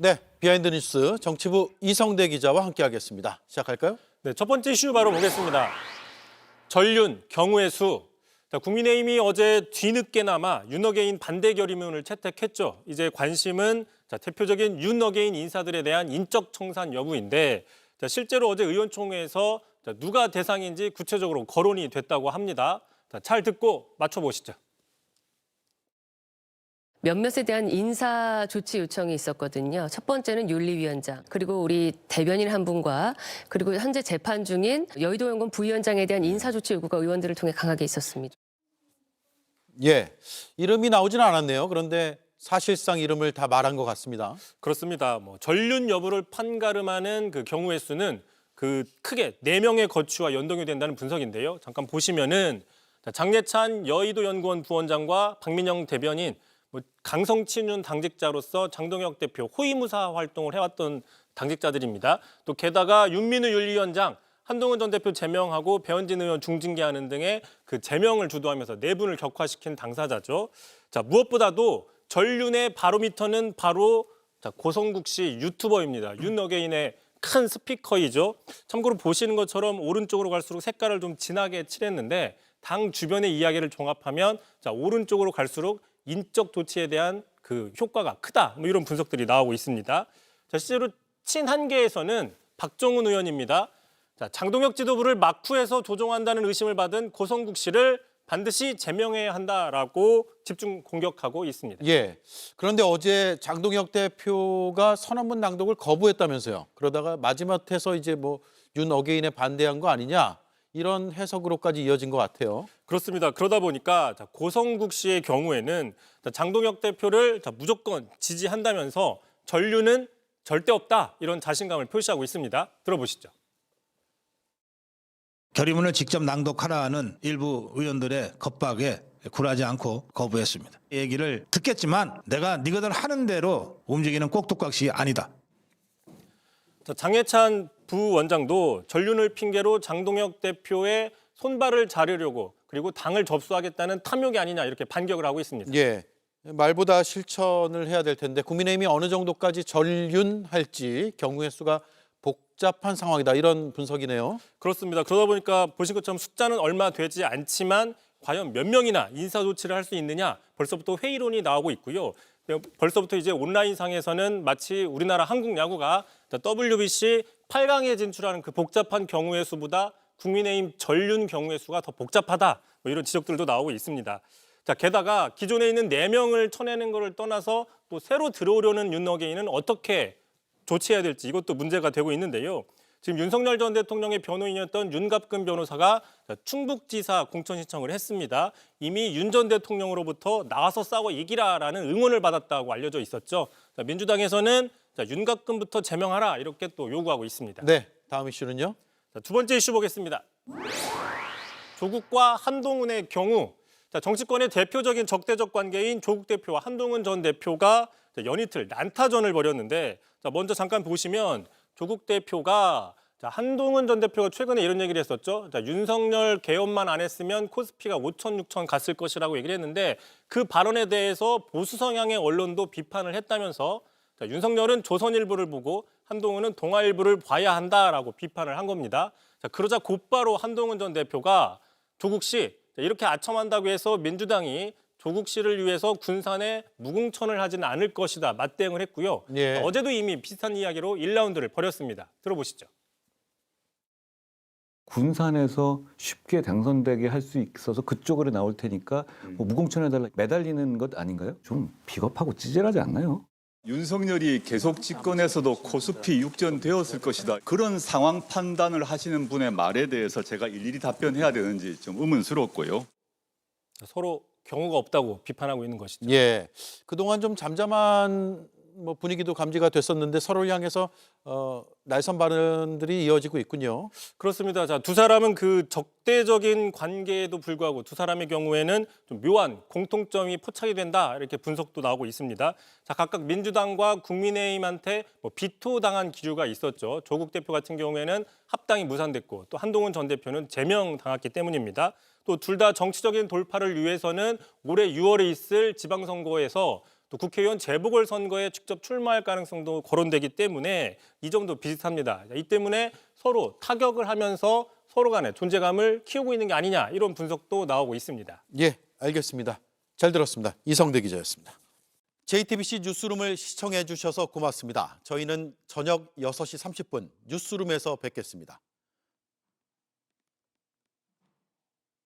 네, 비하인드 뉴스 정치부 이성대 기자와 함께하겠습니다. 시작할까요? 네, 첫 번째 이슈 바로 보겠습니다. 전륜, 경우의 수. 국민의힘이 어제 뒤늦게나마 윤어게인 반대 결의문을 채택했죠. 이제 관심은 대표적인 윤어게인 인사들에 대한 인적 청산 여부인데 실제로 어제 의원총회에서 누가 대상인지 구체적으로 거론이 됐다고 합니다. 잘 듣고 맞춰보시죠. 몇몇에 대한 인사 조치 요청이 있었거든요. 첫 번째는 윤리위원장, 그리고 우리 대변인 한 분과 그리고 현재 재판 중인 여의도 연구원 부위원장에 대한 인사 조치 요구가 의원들을 통해 강하게 있었습니다. 예, 이름이 나오진 않았네요. 그런데 사실상 이름을 다 말한 것 같습니다. 그렇습니다. 전륜 여부를 판가름하는 그 경우의 수는 크게 4명의 거취와 연동이 된다는 분석인데요. 잠깐 보시면은 장례찬 여의도 연구원 부원장과 박민영 대변인, 강성친윤 당직자로서 장동혁 대표 호위무사 활동을 해왔던 당직자들입니다. 또 게다가 윤민우 윤리위원장, 한동훈 전 대표 제명하고 배현진 의원 중징계하는 등의 그 제명을 주도하면서 내분을 격화시킨 당사자죠. 무엇보다도 전륜의 바로미터는 바로 고성국 씨 유튜버입니다. 윤어게인의 큰 스피커이죠. 참고로 보시는 것처럼 오른쪽으로 갈수록 색깔을 좀 진하게 칠했는데 당 주변의 이야기를 종합하면 오른쪽으로 갈수록 인적 도취에 대한 그 효과가 크다. 이런 분석들이 나오고 있습니다. 실제로 친한계에서는 박정훈 의원입니다. 장동혁 지도부를 막후에서 조종한다는 의심을 받은 고성국 씨를 반드시 제명해야 한다라고 집중 공격하고 있습니다. 예, 그런데 어제 장동혁 대표가 선언문 낭독을 거부했다면서요. 그러다가 마지막에서 이제 윤어게인에 반대한 거 아니냐 이런 해석으로까지 이어진 것 같아요. 그렇습니다. 그러다 보니까 고성국 씨의 경우에는 장동혁 대표를 무조건 지지한다면서 전륜은 절대 없다 이런 자신감을 표시하고 있습니다. 들어보시죠. 결의문을 직접 낭독하라는 일부 의원들의 겁박에 굴하지 않고 거부했습니다. 이 얘기를 듣겠지만 내가 니거들 하는 대로 움직이는 꼭두각시 아니다. 장례찬 부원장도 전륜을 핑계로 장동혁 대표의 손발을 자르려고 그리고 당을 접수하겠다는 탐욕이 아니냐 이렇게 반격을 하고 있습니다. 예, 말보다 실천을 해야 될 텐데 국민의힘이 어느 정도까지 전륜할지 경우의 수가 복잡한 상황이다 이런 분석이네요. 그렇습니다. 그러다 보니까 보신 것처럼 숫자는 얼마 되지 않지만 과연 몇 명이나 인사 조치를 할 수 있느냐 벌써부터 회의론이 나오고 있고요. 벌써부터 이제 온라인상에서는 마치 우리나라 한국 야구가 WBC 8강에 진출하는 그 복잡한 경우의 수보다 국민의힘 전륜 경우의 수가 더 복잡하다 이런 지적들도 나오고 있습니다. 게다가 기존에 있는 4명을 쳐내는 것을 떠나서 또 새로 들어오려는 윤어게인은 어떻게 조치해야 될지 이것도 문제가 되고 있는데요. 지금 윤석열 전 대통령의 변호인이었던 윤갑근 변호사가 충북지사 공천 신청을 했습니다. 이미 윤 전 대통령으로부터 나와서 싸워 이기라라는 응원을 받았다고 알려져 있었죠. 민주당에서는 윤갑근부터 제명하라 이렇게 또 요구하고 있습니다. 네, 다음 이슈는요. 두 번째 이슈 보겠습니다. 조국과 한동훈의 경우 정치권의 대표적인 적대적 관계인 조국 대표와 한동훈 전 대표가 연이틀 난타전을 벌였는데 먼저 잠깐 보시면 조국 대표가 한동훈 전 대표가 최근에 이런 얘기를 했었죠. 윤석열 개헌만 안 했으면 코스피가 5천, 6천 갔을 것이라고 얘기를 했는데 그 발언에 대해서 보수 성향의 언론도 비판을 했다면서 윤석열은 조선일보를 보고 한동훈은 동아일보를 봐야 한다라고 비판을 한 겁니다. 그러자 곧바로 한동훈 전 대표가 조국 씨 이렇게 아첨한다고 해서 민주당이 조국 씨를 위해서 군산에 무공천을 하지는 않을 것이다 맞대응을 했고요. 예. 어제도 이미 비슷한 이야기로 1라운드를 벌였습니다. 들어보시죠. 군산에서 쉽게 당선되게 할 수 있어서 그쪽으로 나올 테니까 무공천에달라 매달리는 것 아닌가요? 좀 비겁하고 찌질하지 않나요? 윤석열이 계속 집권해서도 코스피 육전되었을 것이다. 그런 상황 판단을 하시는 분의 말에 대해서 제가 일일이 답변해야 되는지 좀 의문스럽고요. 서로 경우가 없다고 비판하고 있는 것이죠. 예, 그동안 좀 잠잠한 분위기도 감지가 됐었는데 서로를 향해서 날선 발언들이 이어지고 있군요. 그렇습니다. 두 사람은 그 적대적인 관계에도 불구하고 두 사람의 경우에는 좀 묘한 공통점이 포착이 된다 이렇게 분석도 나오고 있습니다. 각각 민주당과 국민의힘한테 비토당한 기류가 있었죠. 조국 대표 같은 경우에는 합당이 무산됐고 또 한동훈 전 대표는 제명당했기 때문입니다. 또 둘 다 정치적인 돌파를 위해서는 올해 6월에 있을 지방선거에서 또 국회의원 재보궐선거에 직접 출마할 가능성도 거론되기 때문에 이 점도 비슷합니다. 이 때문에 서로 타격을 하면서 서로 간의 존재감을 키우고 있는 게 아니냐 이런 분석도 나오고 있습니다. 예, 알겠습니다. 잘 들었습니다. 이성대 기자였습니다. JTBC 뉴스룸을 시청해 주셔서 고맙습니다. 저희는 저녁 6시 30분 뉴스룸에서 뵙겠습니다.